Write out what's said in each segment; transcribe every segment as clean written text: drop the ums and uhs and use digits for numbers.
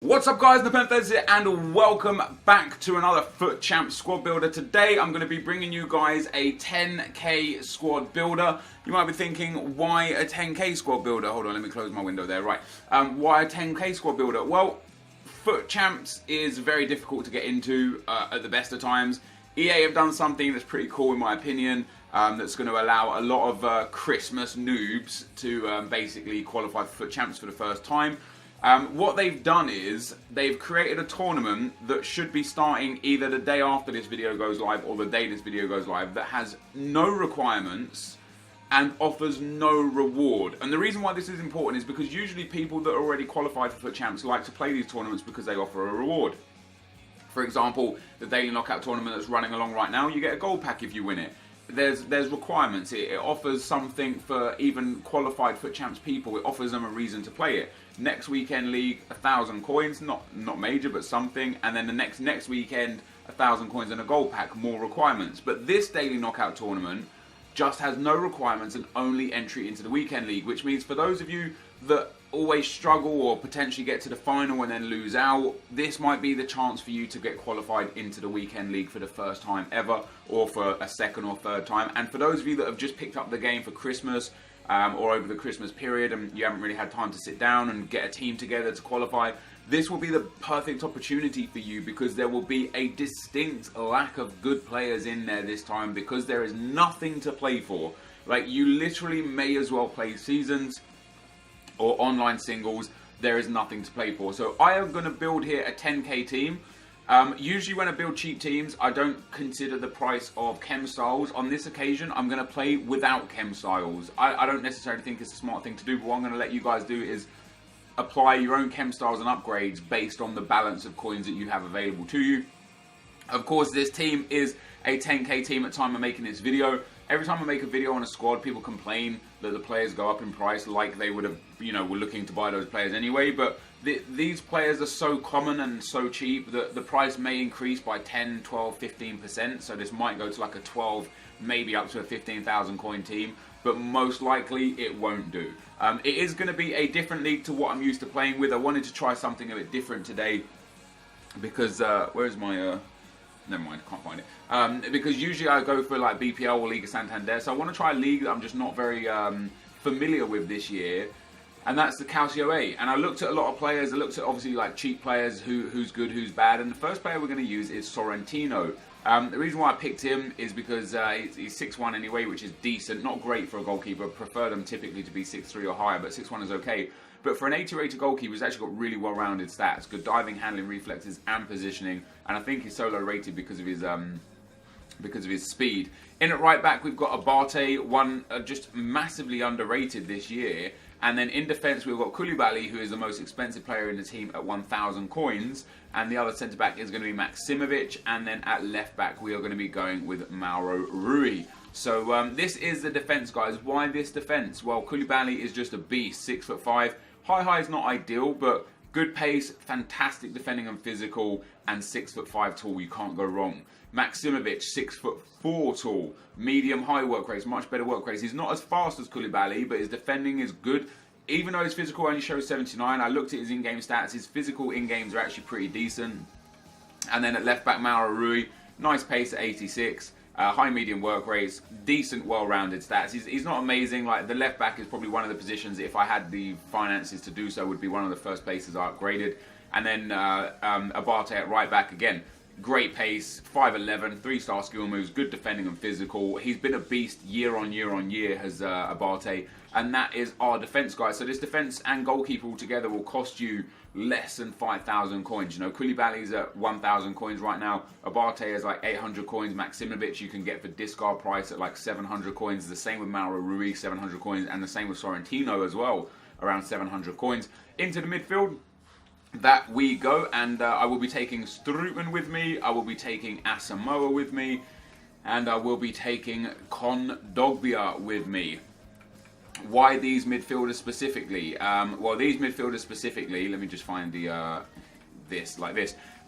What's up guys, NepentheZ and welcome back to another FUT Champs squad builder. Today I'm going to be bringing you guys a 10k squad builder. You might be thinking, why a 10k squad builder? Hold on, let me close my window there. Right, why a 10k squad builder? Well, FUT Champs is very difficult to get into at the best of times. EA have done something that's pretty cool in my opinion, that's going to allow a lot of Christmas noobs to basically qualify for FUT Champs for the first time. What they've done is they've created a tournament that should be starting either the day after this video goes live or the day this video goes live, that has no requirements and offers no reward. And the reason why this is important is because usually people that are already qualified for FUT Champs like to play these tournaments because they offer a reward. For example, the daily knockout tournament that's running along right now, you get a gold pack if you win it. There's requirements. It offers something for even qualified FUT Champs people. It offers them a reason to play it. Next weekend league, 1,000 coins, not major, but something. And then the next weekend, 1,000 coins and a gold pack, more requirements. But this daily knockout tournament just has no requirements and only entry into the weekend league, which means for those of you that always struggle or potentially get to the final and then lose out, this might be the chance for you to get qualified into the weekend league for the first time ever, or for a second or third time. And for those of you that have just picked up the game for Christmas or over the Christmas period and you haven't really had time to sit down and get a team together to qualify, this will be the perfect opportunity for you, because there will be a distinct lack of good players in there this time, because there is nothing to play for. Like, you literally may as well play seasons or online singles. There is nothing to play for. So I am going to build here a 10k team. Usually when I build cheap teams, I don't consider the price of chem styles. On this occasion, I'm going to play without chem styles. I don't necessarily think it's a smart thing to do, but what I'm going to let you guys do is apply your own chem styles and upgrades based on the balance of coins that you have available to you. Of course, this team is a 10k team at the time of making this video. Every time I make a video on a squad, people complain that the players go up in price, like they would have, were looking to buy those players anyway. But these players are so common and so cheap that the price may increase by 10, 12, 15%. So this might go to like a 12, maybe up to a 15,000 coin team, but most likely it won't do. It is going to be a different league to what I'm used to playing with. I wanted to try something a bit different today because, where's my... Never mind, I can't find it. Because usually I go for like BPL or Liga Santander, so I want to try a league that I'm just not very familiar with this year, and that's the Calcio 8. And I looked at a lot of players. I looked at obviously like cheap players, who's good, who's bad, and the first player we're going to use is Sorrentino. The reason why I picked him is because he's 6'1" anyway, which is decent. Not great for a goalkeeper. I prefer them typically to be 6'3" or higher, but 6'1" is okay. But for an 80 rated goalkeeper, he's actually got really well-rounded stats. Good diving, handling, reflexes, and positioning. And I think he's solo rated because of his speed. In at right back, we've got Abate, one just massively underrated this year. And then in defence, we've got Koulibaly, who is the most expensive player in the team at 1,000 coins. And the other centre-back is going to be Maximovic. And then at left-back, we are going to be going with Mauro Rui. So this is the defence, guys. Why this defence? Well, Koulibaly is just a beast, 6'5". High is not ideal, but good pace, fantastic defending and physical, and 6'5" tall. You can't go wrong. Maximovic, 6'4" tall, medium-high work rates, much better work rates. He's not as fast as Koulibaly, but his defending is good. Even though his physical only shows 79, I looked at his in-game stats. His physical in-games are actually pretty decent. And then at left-back, Mauro Rui, nice pace at 86. High medium work rates, decent well-rounded stats. He's not amazing. Like, the left back is probably one of the positions, if I had the finances to do so, would be one of the first places I upgraded. And then Abate at right back again. Great pace, 5'11", 3-star skill moves, good defending and physical. He's been a beast year on year, has Abate. And that is our defence, guys. So this defence and goalkeeper altogether will cost you less than 5,000 coins. Koulibaly's at 1,000 coins right now. Abate is like 800 coins. Maximovic you can get for discard price at like 700 coins. The same with Mauro Rui, 700 coins. And the same with Sorrentino as well, around 700 coins. Into the midfield, that we go. And I will be taking Strootman with me. I will be taking Asamoah with me. And I will be taking Kondogbia with me. Why these midfielders specifically? Well, these midfielders specifically, let me just find the this.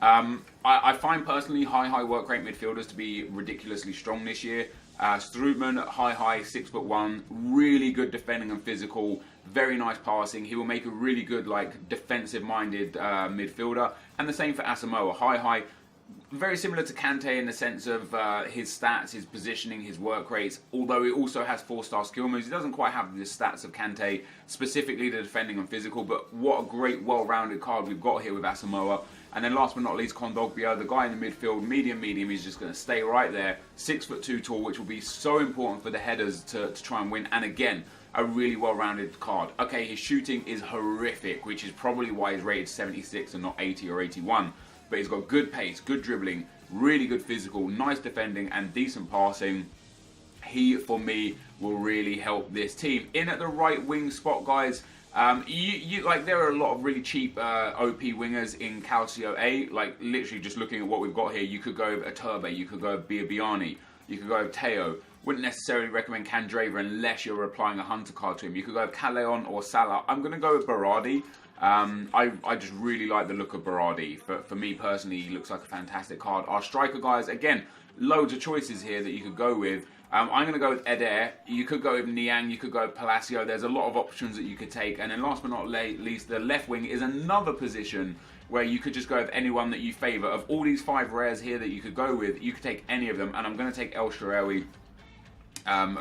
I find personally high work rate midfielders to be ridiculously strong this year. Strootman, high, 6'1", really good defending and physical, very nice passing. He will make a really good like defensive-minded midfielder. And the same for Asamoah, high, very similar to Kante in the sense of his stats, his positioning, his work rates, although he also has 4-star skill moves. He doesn't quite have the stats of Kante, specifically the defending and physical, but what a great, well-rounded card we've got here with Asamoah. And then last but not least, Kondogbia, the guy in the midfield, medium, he's just going to stay right there, 6'2" tall, which will be so important for the headers to try and win. And again, a really well-rounded card. Okay, his shooting is horrific, which is probably why he's rated 76 and not 80 or 81. But he's got good pace, good dribbling, really good physical, nice defending, and decent passing. He, for me, will really help this team. In at the right wing spot, guys, like there are a lot of really cheap OP wingers in Calcio A. Like literally, just looking at what we've got here, you could go a Turbe, you could go Biabiani, you could go Teo. Wouldn't necessarily recommend Candreva unless you're applying a Hunter card to him. You could go Callejon or Salah. I'm going to go with Berardi. I just really like the look of Berardi. For me personally, he looks like a fantastic card. Our striker guys, again, loads of choices here that you could go with. I'm going to go with Eder. You could go with Niang. You could go with Palacio. There's a lot of options that you could take. And then last but not least, the left wing is another position where you could just go with anyone that you favour. Of all these 5 rares here that you could go with, you could take any of them. And I'm going to take El Shaarawy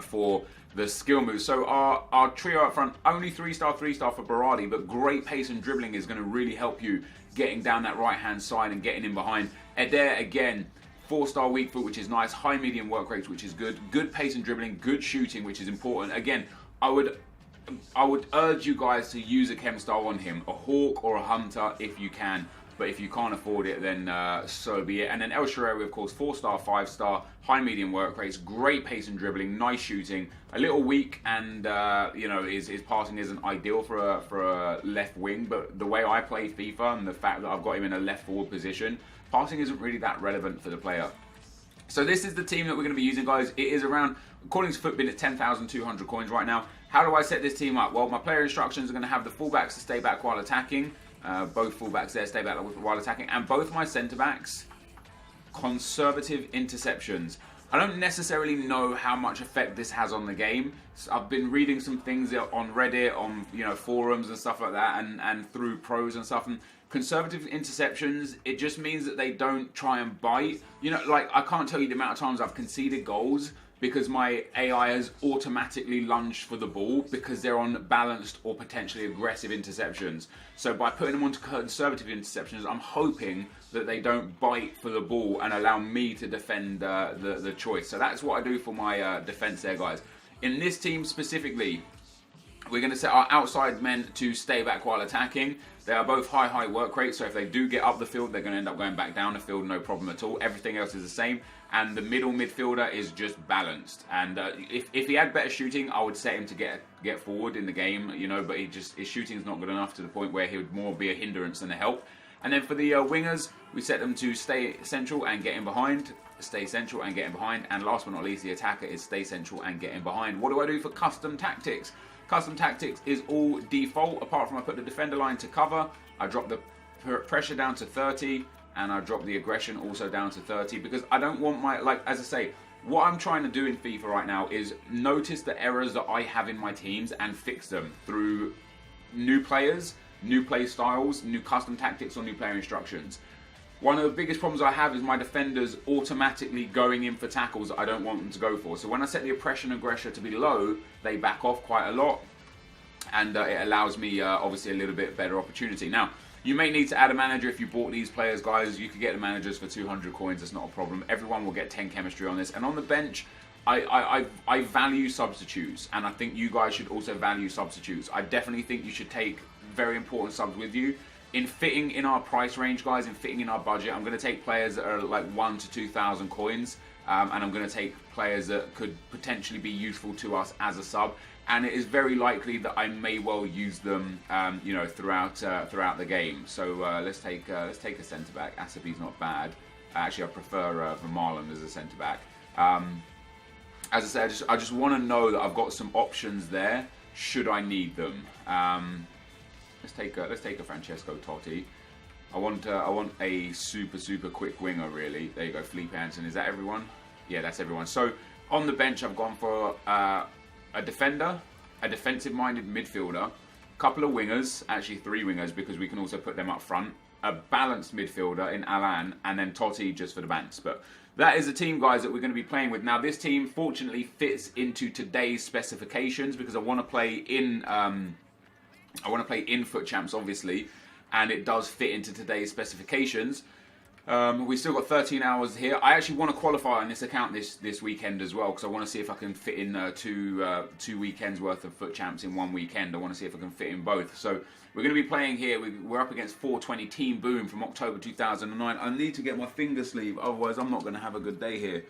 for the skill moves. So our trio up front, only 3-star for Berardi, but great pace and dribbling is going to really help you getting down that right-hand side and getting in behind. Eder, again, 4-star weak foot, which is nice. High medium work rates, which is good. Good pace and dribbling, good shooting, which is important. Again, I would urge you guys to use a chem style on him, a hawk or a hunter if you can. But if you can't afford it, then so be it. And then El Shaarawy, of course, 4-star, 5-star, high medium work rates, great pace and dribbling, nice shooting, a little weak, and you know, his passing isn't ideal for a left wing. But the way I play FIFA and the fact that I've got him in a left forward position, passing isn't really that relevant for the player. So this is the team that we're going to be using, guys. It is around, according to FUT, at 10,200 coins right now. How do I set this team up? Well, my player instructions are going to have the fullbacks to stay back while attacking. Both fullbacks there stay back while attacking, and both my centre-backs, conservative interceptions. I don't necessarily know how much effect this has on the game. So I've been reading some things on Reddit, on forums and stuff like that, and through pros and stuff. And conservative interceptions, it just means that they don't try and bite. Like I can't tell you the amount of times I've conceded goals because my AI has automatically lunged for the ball because they're on balanced or potentially aggressive interceptions. So by putting them onto conservative interceptions, I'm hoping that they don't bite for the ball and allow me to defend the choice. So that's what I do for my defense there, guys. In this team specifically, we're going to set our outside men to stay back while attacking. They are both high work rates, so if they do get up the field, they're going to end up going back down the field, no problem at all. Everything else is the same. And the middle midfielder is just balanced. And if he had better shooting, I would set him to get forward in the game, but his shooting is not good enough to the point where he would more be a hindrance than a help. And then for the wingers, we set them to stay central and get in behind. Stay central and get in behind. And last but not least, the attacker is stay central and get in behind. What do I do for custom tactics? Custom tactics is all default, apart from I put the defender line to cover. I drop the pressure down to 30, and I drop the aggression also down to 30, because I don't want as I say, what I'm trying to do in FIFA right now is notice the errors that I have in my teams and fix them through new players, new play styles, new custom tactics, or new player instructions. One of the biggest problems I have is my defenders automatically going in for tackles that I don't want them to go for. So when I set the oppression aggression to be low, they back off quite a lot, and it allows me obviously a little bit better opportunity. Now, you may need to add a manager if you bought these players, guys. You could get the managers for 200 coins. It's not a problem. Everyone will get 10 chemistry on this. And on the bench, I value substitutes, and I think you guys should also value substitutes. I definitely think you should take very important subs with you. In fitting in our price range, guys, in fitting in our budget, I'm going to take players that are like 1,000 to 2,000 coins, and I'm going to take players that could potentially be useful to us as a sub. And it is very likely that I may well use them, throughout the game. So let's take a centre back. Asabi's not bad. Actually, I prefer Vermaelen as a centre back. As I said, I just want to know that I've got some options there should I need them. Let's take a Francesco Totti. I want a super quick winger, really. There you go, Felipe Hansen. Is that everyone? Yeah, that's everyone. So On the bench, I've gone for a defender, a defensive-minded midfielder, a couple of wingers, actually 3 wingers because we can also put them up front, a balanced midfielder in Alan, and then Totti just for the bants. But that is the team, guys, that we're going to be playing with. Now, this team fortunately fits into today's specifications because I want to play in FUT Champs, obviously, and it does fit into today's specifications. We still got 13 hours here. I actually want to qualify on this account this weekend as well because I want to see if I can fit in two weekends worth of FUT Champs in one weekend. I want to see if I can fit in both. So we're going to be playing here. We're up against 420 Team Boom from October 2009. I need to get my finger sleeve, otherwise I'm not going to have a good day here.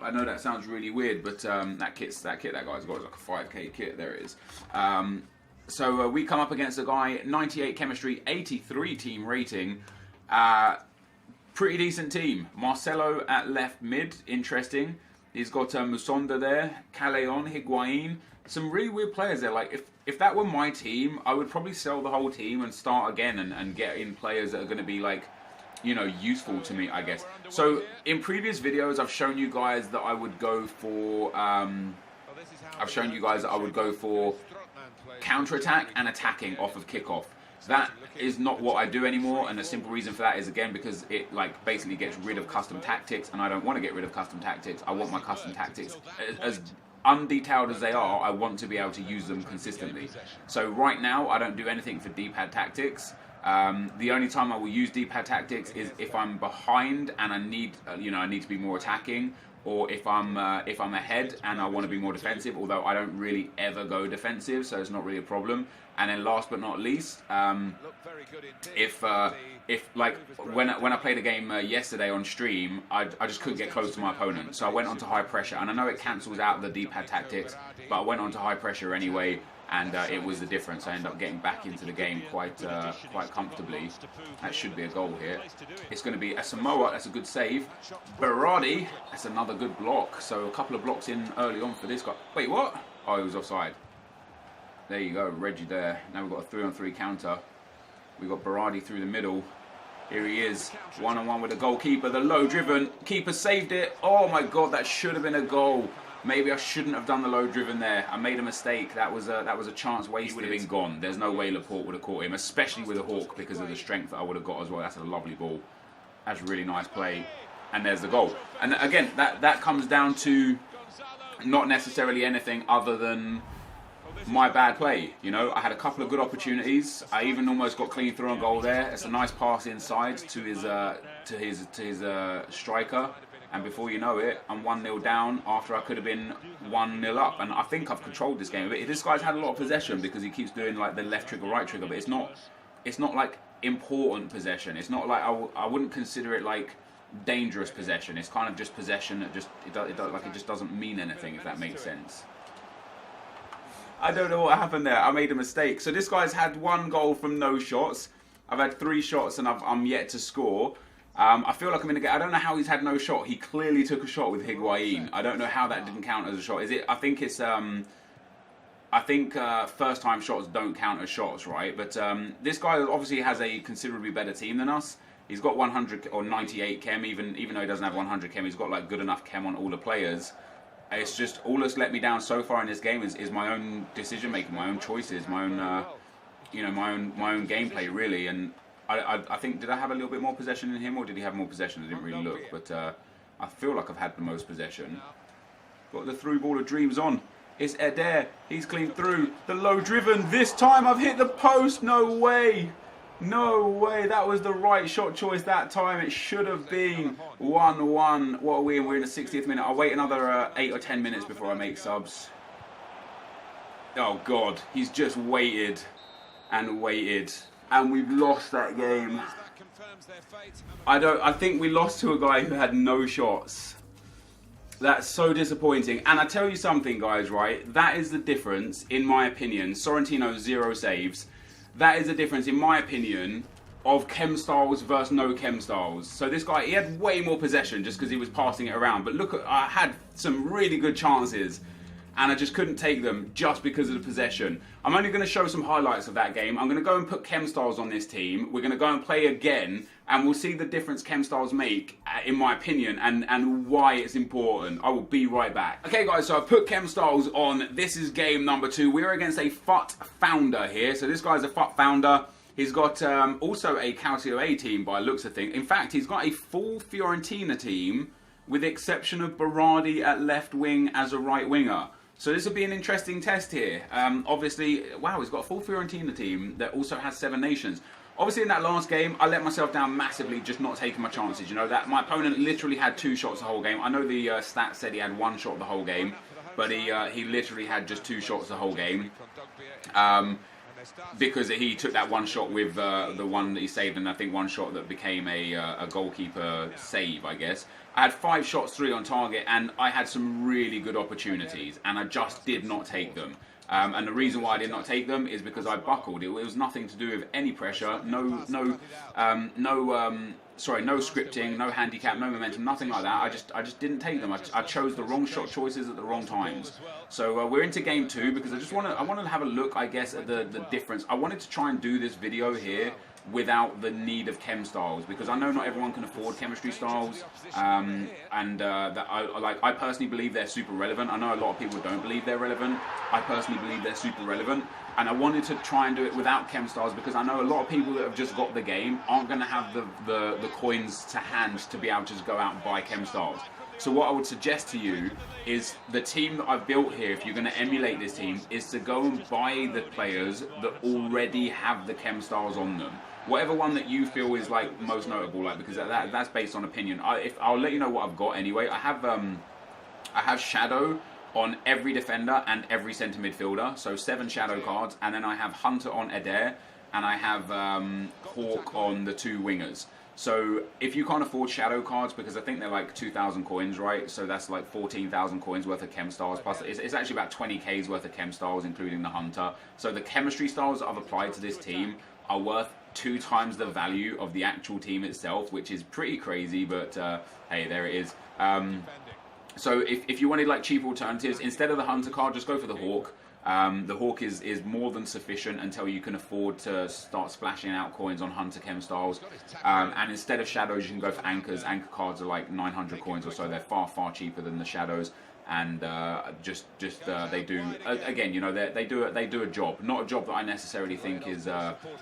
I know that sounds really weird, but that kit that guy's got is like a 5k kit. There it is. So we come up against a guy, 98 chemistry, 83 team rating. Pretty decent team. Marcelo at left mid, interesting. He's got Musonda there, Callejon, Higuain. Some really weird players there. Like, if that were my team, I would probably sell the whole team and start again and get in players that are going to be, like, you know, useful to me, I guess. So, in previous videos, I've shown you guys that I would go for... counter-attack and attacking off of kickoff. That is not what I do anymore, and the simple reason for that is, again, because it like basically gets rid of custom tactics, and I don't want to get rid of custom tactics. I want my custom tactics, as undetailed as they are, I want to be able to use them consistently. So right now, I don't do anything for D-pad tactics. The only time I will use D-pad tactics is if I'm behind and I need, I need to be more attacking, or if I'm ahead and I want to be more defensive. Although I don't really ever go defensive, so it's not really a problem. And then last but not least, if like when I played a game yesterday on stream, I just couldn't get close to my opponent, so I went onto high pressure. And I know it cancels out the D-pad tactics, but I went onto high pressure anyway. And it was the difference. I ended up getting back into the game quite comfortably. That should be a goal here. It's going to be a Samoa. That's a good save. Berardi. That's another good block. So a couple of blocks in early on for this guy. Wait, what? Oh, he was offside. There you go, Reggie there. Now we've got a 3-on-3 counter. We've got Berardi through the middle. Here he is, 1-on-1 with the goalkeeper. The low driven. Keeper saved it. Oh my God, that should have been a goal. Maybe I shouldn't have done the low driven there. I made a mistake. That was a chance wasted. He would have been gone. There's no way Laporte would have caught him, especially with a hawk because of the strength that I would have got as well. That's a lovely ball. That's a really nice play. And there's the goal. And again, that comes down to not necessarily anything other than my bad play. You know, I had a couple of good opportunities. I even almost got clean through on goal there. It's a nice pass inside to his striker. And before you know it, I'm 1-0 down after I could have been 1-0 up. And I think I've controlled this game a bit. This guy's had a lot of possession because he keeps doing like the left trigger, right trigger. But it's not like important possession. It's not like I wouldn't consider it like dangerous possession. It's kind of just possession that it just doesn't mean anything, if that makes sense. I don't know what happened there. I made a mistake. So this guy's had 1 goal from no shots. I've had 3 shots and I'm yet to score. I feel like I'm going to get... I don't know how he's had no shot. He clearly took a shot with Higuain. I don't know how that didn't count as a shot. Is it? I think it's... I think first-time shots don't count as shots, right? But this guy obviously has a considerably better team than us. He's got 100 or 98 chem, even though he doesn't have 100 chem. He's got like good enough chem on all the players. It's just all that's let me down so far in this game is my own decision making, my own choices, my own my own gameplay really. And I think, did I have a little bit more possession than him, or did he have more possession? I didn't really look, but I feel like I've had the most possession. Got the through ball of dreams on. It's Eder. He's clean through. The low driven. This time I've hit the post. No way. No way. That was the right shot choice that time. It should have been 1-1. What are we in? We're in the 60th minute. I'll wait another 8 or 10 minutes before I make subs. Oh, God. He's just waited and waited. And we've lost that game. I think we lost to a guy who had no shots. That's so disappointing. And I tell you something, guys, right? That is the difference, in my opinion. Sorrentino, 0 saves. That is the difference, in my opinion, of chem styles versus no chem styles. So this guy, he had way more possession just because he was passing it around. But look, I had some really good chances, and I just couldn't take them just because of the possession. I'm only going to show some highlights of that game. I'm going to go and put chem styles on this team. We're going to go and play again, and we'll see the difference chem styles make, in my opinion, and why it's important. I will be right back. Okay guys, so I put chem styles on. This is game number 2. We're against a FUT founder here. So this guy's a FUT founder. He's got also a Calcio A team by looks of things. In fact, he's got a full Fiorentina team with the exception of Berardi at left wing as a right winger. So this will be an interesting test here. Obviously, wow, he's got a full Fiorentina team that also has 7 nations. Obviously, in that last game, I let myself down massively, just not taking my chances. You know, that my opponent literally had 2 shots the whole game. I know the stats said he had 1 shot the whole game, but he literally had just 2 shots the whole game. Because he took that 1 shot with the one that he saved, and I think 1 shot that became a goalkeeper save, I guess. I had 5 shots, 3 on target, and I had some really good opportunities, and I just did not take them. And the reason why I did not take them is because I buckled. It was nothing to do with any pressure, no scripting, no handicap, no momentum, nothing like that. I just didn't take them. I chose the wrong shot choices at the wrong times. So we're into game 2 because I wanted to have a look, I guess, at the difference. I wanted to try and do this video here without the need of chem styles, because I know not everyone can afford chemistry styles, that I personally believe they're super relevant. I know a lot of people don't believe they're relevant. I personally believe they're super relevant, and I wanted to try and do it without chem styles because I know a lot of people that have just got the game aren't going to have the coins to hand to be able to just go out and buy chem styles. So what I would suggest to you is the team that I've built here, if you're going to emulate this team, is to go and buy the players that already have the chem styles on them. Whatever one that you feel is like most notable, like, because that's based on opinion. I'll let you know what I've got anyway. I have Shadow on every defender and every centre midfielder, so 7 Shadow cards, and then I have Hunter on Adair, and I have Hawk on the 2 wingers. So if you can't afford Shadow cards, because I think they're like 2,000 coins, right? So that's like 14,000 coins worth of chem styles, plus it's actually about 20k's worth of chem styles, including the Hunter. So the chemistry styles that I've applied to this team are worth 2 times the value of the actual team itself, which is pretty crazy, but hey, there it is. So if you wanted like cheap alternatives, instead of the Hunter card, just go for the Hawk. The Hawk is more than sufficient until you can afford to start splashing out coins on Hunter chem styles. And instead of Shadows, you can go for Anchors. Anchor cards are like 900 coins or so. They're far cheaper than the Shadows. And they do, again, you know, they do a job. Not a job that I necessarily think is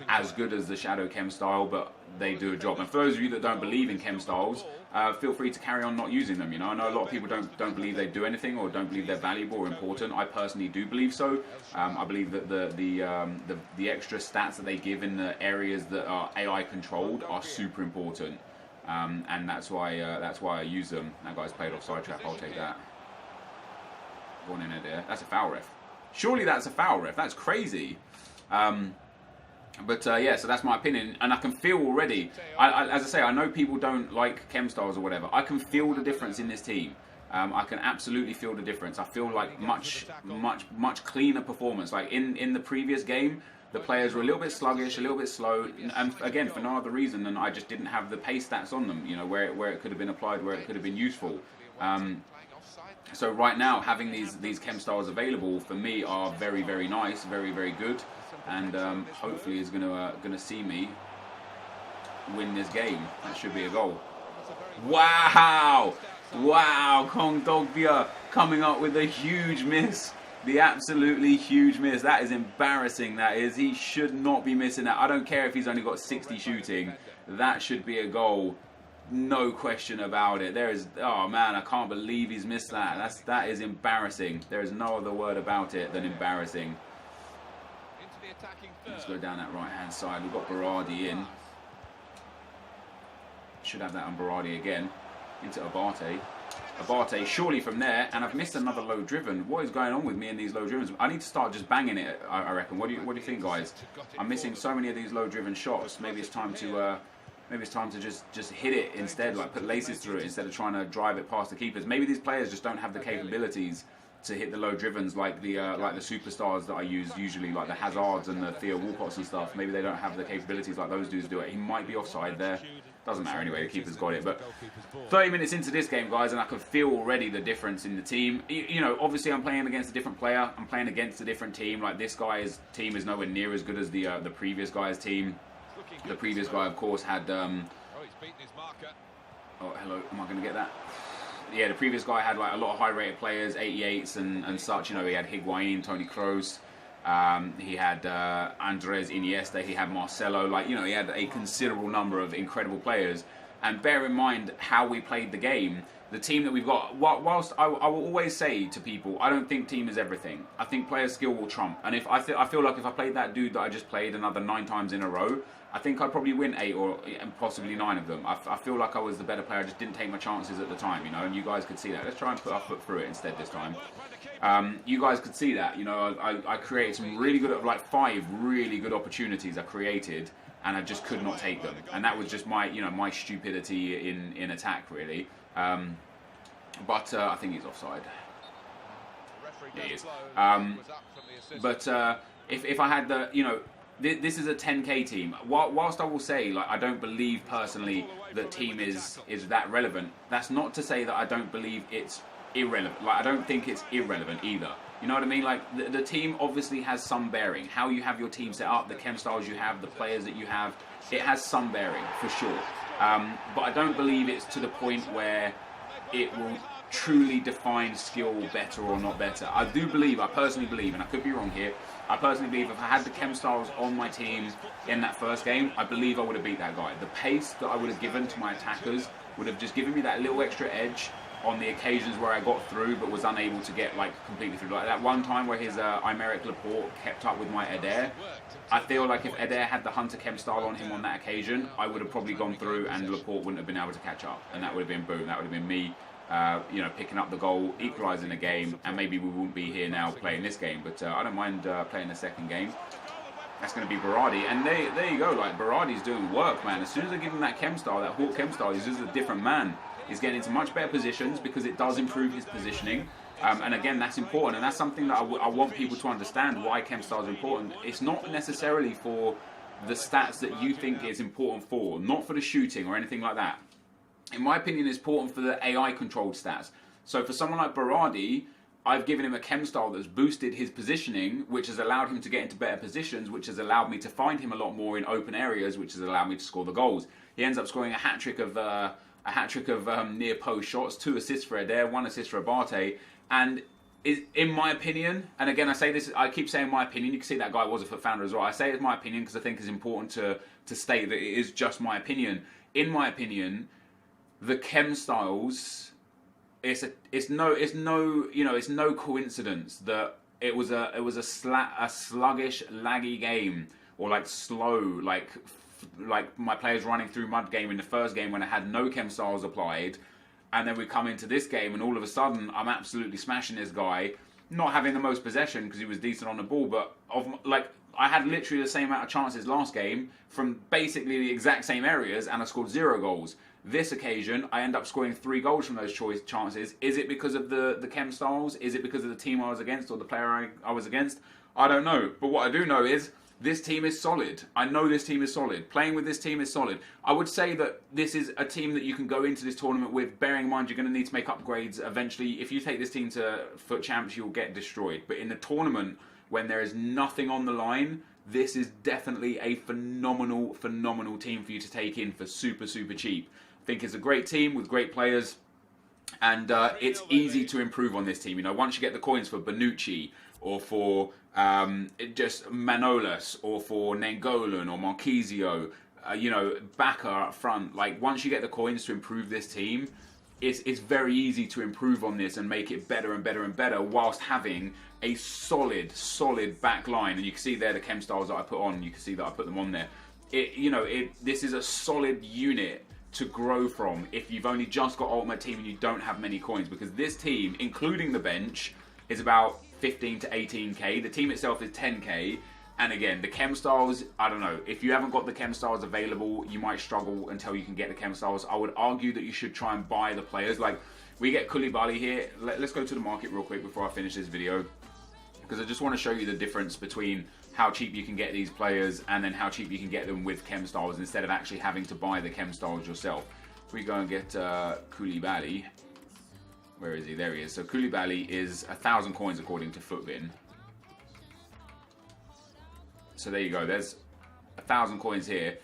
as good as the Shadow chem style, but they do a job. And for those of you that don't believe in chem styles, feel free to carry on not using them. You know, I know a lot of people don't believe they do anything or don't believe they're valuable or important. I personally do believe so. I believe that the extra stats that they give in the areas that are AI controlled are super important, and that's why I use them. That guy's played offside trap. I'll take that. One in there. That's a foul, ref. Surely that's a foul, ref. That's crazy. But yeah, so that's my opinion, and I can feel already. As I say, I know people don't like chem styles or whatever. I can feel the difference in this team. I can absolutely feel the difference. I feel like much cleaner performance. Like in the previous game, the players were a little bit sluggish, a little bit slow, and again for no other reason than I just didn't have the pace stats on them. You know, where it could have been applied, where it could have been useful. So right now, having these chem styles available for me are very nice, very good, and hopefully is gonna see me win this game. That should be a goal. Wow, Kong Dogbia coming up with a huge miss, the absolutely huge miss. That is embarrassing. That is. He should not be missing that. I don't care if he's only got 60 shooting. That should be a goal. No question about it. There is, oh man, I can't believe he's missed that. That is embarrassing. There is no other word about it than embarrassing. Let's go down that right hand side. We've got Berardi in. Should have that on Berardi again. Into Abate. Abate surely from there, and I've missed another low driven. What is going on with me in these low drivens? I need to start just banging it, I reckon. What do you think, guys? I'm missing so many of these low driven shots. Maybe it's time to just hit it instead, like put laces through it instead of trying to drive it past the keepers. Maybe these players just don't have the capabilities to hit the low drivens like the superstars that I use usually, like the Hazards and the Theo Walcotts and stuff. Maybe they don't have the capabilities like those dudes do it. He might be offside there. Doesn't matter anyway, the keeper's got it. But 30 minutes into this game, guys, and I can feel already the difference in the team. You know, obviously I'm playing against a different player. I'm playing against a different team. Like, this guy's team is nowhere near as good as the previous guy's team. The previous guy, of course, had Oh, hello. Am I going to get that? Yeah, the previous guy had like a lot of high-rated players, 88s and such. You know, he had Higuain, Toni Kroos. He had Andres Iniesta. He had Marcelo. Like, you know, he had a considerable number of incredible players. And bear in mind how we played the game. The team that we've got, whilst I will always say to people, I don't think team is everything. I think player skill will trump. And if I feel like if I played that dude that I just played another 9 times in a row, I think I'd probably win 8 or possibly 9 of them. I feel like I was the better player. I just didn't take my chances at the time, you know. And you guys could see that. Let's try and put our foot through it instead this time. You guys could see that, you know. I created some really good, like 5 really good opportunities I created, and I just could not take them. And that was just my, you know, my stupidity in attack, really. But I think he's offside. Yeah, he is. But if I had the, you know, this is a 10k team. Whilst I will say, like, I don't believe personally that team is that relevant. That's not to say that I don't believe it's irrelevant. Like, I don't think it's irrelevant either. You know what I mean? Like, the team obviously has some bearing. How you have your team set up, the chem styles you have, the players that you have, it has some bearing for sure. But I don't believe it's to the point where it will truly define skill better or not better. I personally believe, and I could be wrong here, I personally believe if I had the chem styles on my team in that first game, I believe I would have beat that guy. The pace that I would have given to my attackers would have just given me that little extra edge on the occasions where I got through but was unable to get like completely through. Like that one time where his Aymeric Laporte kept up with my Adair. I feel like if Adair had the Hunter chem style on him on that occasion, I would have probably gone through and Laporte wouldn't have been able to catch up. And that would have been boom. That would have been me, you know, picking up the goal, equalising the game, and maybe we wouldn't be here now playing this game. But I don't mind playing the second game. That's going to be Berardi. And there you go. Like, Berardi's doing work, man. As soon as I give him that chem style, that Hawk chem style, he's just a different man. He's getting into much better positions because it does improve his positioning. And again, that's important. And that's something that I want people to understand why chem style is important. It's not necessarily for the stats that you think it's important for. Not for the shooting or anything like that. In my opinion, it's important for the AI controlled stats. So for someone like Berardi, I've given him a chem style that's boosted his positioning, which has allowed him to get into better positions, which has allowed me to find him a lot more in open areas, which has allowed me to score the goals. He ends up scoring a hat-trick of near post shots, 2 assists for Adair, 1 assist for Abate, and in my opinion, and again I say this, I keep saying my opinion, you can see that guy was a FUT founder as well, I say it's my opinion because I think it's important to state that it is just my opinion. In my opinion, the chem styles, it's no coincidence that it was a sluggish, laggy game, or like slow, like my players running through mud game in the first game when I had no chem styles applied, and then we come into this game and all of a sudden I'm absolutely smashing this guy, not having the most possession because he was decent on the ball, but I had literally the same amount of chances last game from basically the exact same areas, and I scored 0 goals. This occasion, I end up scoring 3 goals from those chances. Is it because of the chem styles? Is it because of the team I was against or the player I was against? I don't know. But what I do know is this team is solid. I know this team is solid. Playing with this team is solid. I would say that this is a team that you can go into this tournament with, bearing in mind you're going to need to make upgrades eventually. If you take this team to FUT Champs, you'll get destroyed. But in the tournament, when there is nothing on the line, this is definitely a phenomenal team for you to take in for super cheap. I think it's a great team with great players, and it's easy to improve on this team. You know, once you get the coins for Bonucci, or for just Manolas, or for Nengolan, or Marquisio, you know, Bacca up front. Like, once you get the coins to improve this team, it's very easy to improve on this and make it better and better and better, whilst having a solid back line. And you can see there the chem styles that I put on. You can see that I put them on there. This is a solid unit to grow from if you've only just got Ultimate Team and you don't have many coins, because this team, including the bench, is about 15 to 18k. The team itself is 10k, and again, the chem styles, I don't know, if you haven't got the chem styles available, you might struggle until you can get the chem styles. I would argue that you should try and buy the players. Like, we get Koulibaly here. Let's go to the market real quick before I finish this video, because I just want to show you the difference between how cheap you can get these players and then how cheap you can get them with chem styles instead of actually having to buy the chem styles yourself. If we go and get Koulibaly, where is he? There he is. So Koulibaly is 1,000 coins according to FUTBin. So there you go. There's 1,000 coins here.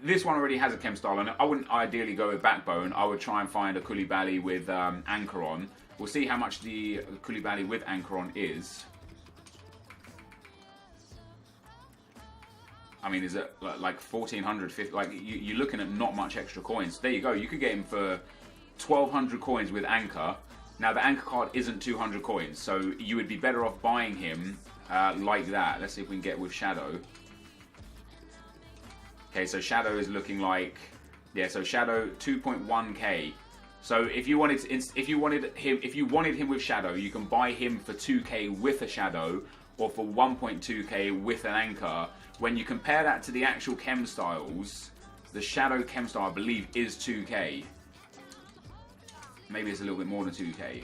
this one already has a chem style, and I wouldn't ideally go with backbone. I would try and find a Koulibaly with anchor on. We'll see how much the Koulibaly with anchor on is. I mean, is it like 1,400, like you're looking at not much extra coins. There you go. You could get him for 1,200 coins with anchor. Now the anchor card isn't 200 coins, so you would be better off buying him like that. Let's see if we can get with Shadow. Okay, so Shadow is looking like, yeah. So Shadow 2.1k. So if you wanted him with Shadow, you can buy him for 2k with a Shadow, or for 1.2k with an anchor. When you compare that to the actual chem styles, the Shadow chem style I believe is 2k. Maybe it's a little bit more than 2k.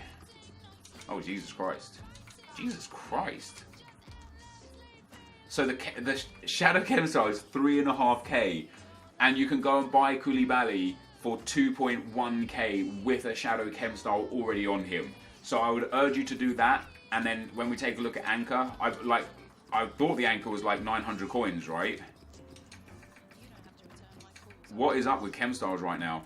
Oh, Jesus Christ. Jesus Christ. So the Shadow chem style is 3.5k, and you can go and buy Koulibaly for 2.1k with a Shadow chem style already on him. So I would urge you to do that. And then when we take a look at anchor, I thought the anchor was like 900 coins, right? What is up with chem styles right now?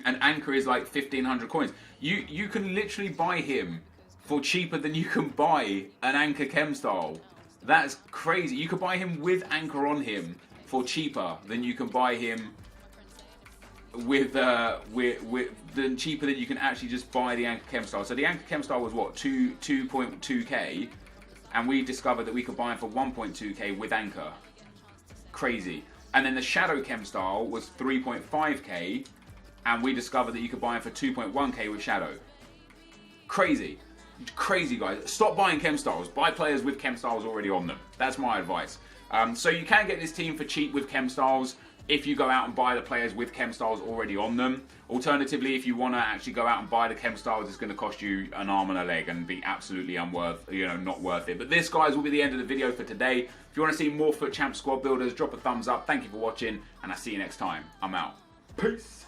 And anchor is like 1,500 coins. You can literally buy him for cheaper than you can buy an anchor chem style. That's crazy. You could buy him with anchor on him for cheaper than you can buy him with cheaper than you can actually just buy the anchor chem style. So the anchor chem style was what, 2.2k, and we discovered that we could buy him for 1.2k with anchor. Crazy. And then the Shadow chem style was 3.5k, and we discovered that you could buy him for 2.1k with Shadow. Crazy. Crazy, guys. Stop buying chem styles. Buy players with chem styles already on them. That's my advice. So you can get this team for cheap with chem styles if you go out and buy the players with chem styles already on them. Alternatively, if you want to actually go out and buy the chem styles, it's going to cost you an arm and a leg and be absolutely not worth it. But this, guys, will be the end of the video for today. If you want to see more FUT Champs squad builders, drop a thumbs up. Thank you for watching, and I'll see you next time. I'm out. Peace.